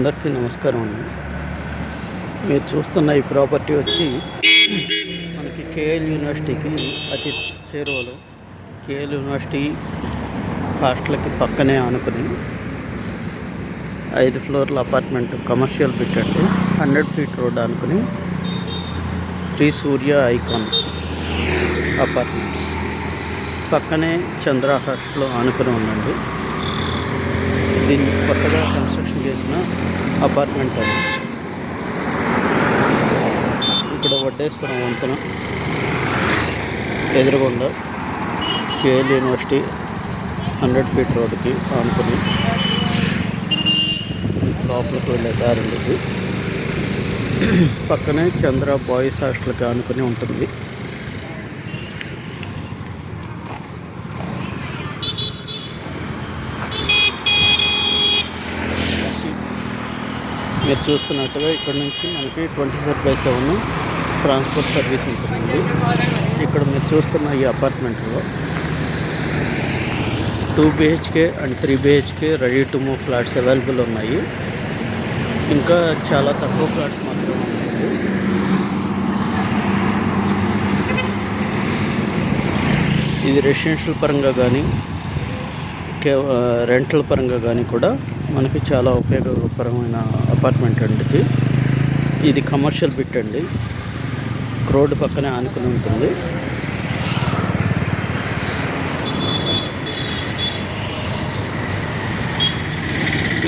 అందరికీ నమస్కారం అండి. మీరు చూస్తున్న ఈ ప్రాపర్టీ వచ్చి మనకి కేఎల్ యూనివర్సిటీకి అతి చేరువలో, కేఎల్ యూనివర్సిటీ హాస్టల్కి పక్కనే ఆనుకుని 5 ఫ్లోర్ల అపార్ట్మెంట్ కమర్షియల్ బిట్ అండి. 100 ఫీట్ రోడ్ ఆనుకుని శ్రీ సూర్య ఐకాన్ అపార్ట్మెంట్స్ పక్కనే చంద్ర హాస్టల్ ఆనుకుని ఉందండి. దీన్ని కొత్తగా కన్స్ట్రక్షన్ చేసిన అపార్ట్మెంట్ అండి. ఇక్కడ వడ్డేశ్వరం వంతెన ఎదురుగుండా కేఎల్ యూనివర్సిటీ 100 ఫీట్ రోడ్డుకి ఆనుకుని లోపలికి వెళ్ళే దారి ఉండేది. పక్కనే చంద్ర బాయ్స్ హాస్టల్కి ఆనుకుని ఉంటుంది. మీరు చూస్తున్నట్టుగా ఇక్కడ నుంచి మనకి 24/7 ట్రాన్స్పోర్ట్ సర్వీస్ ఉంటుందండి. ఇక్కడ మీరు చూస్తున్న ఈ అపార్ట్మెంట్లో 2 BHK and 3 BHK ready to move flats available ఉన్నాయి. ఇంకా చాలా తక్కువ ఫ్లాట్స్ మాత్రమే ఉన్నాయి. ఇది రెసిడెన్షియల్ పరంగా కానీ రెంటల్ పరంగా కానీ కూడా మనకి చాలా ఉపయోగకరమైన అపార్ట్మెంట్ అండి. ఇది కమర్షియల్ బిట్ అండి. రోడ్డు పక్కనే ఆనుకుని ఉంటుంది.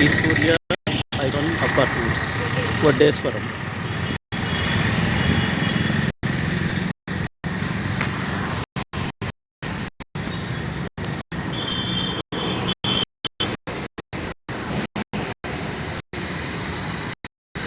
ఈ సూర్య ఐకాన్ అపార్ట్మెంట్స్ వడ్డేశ్వరం.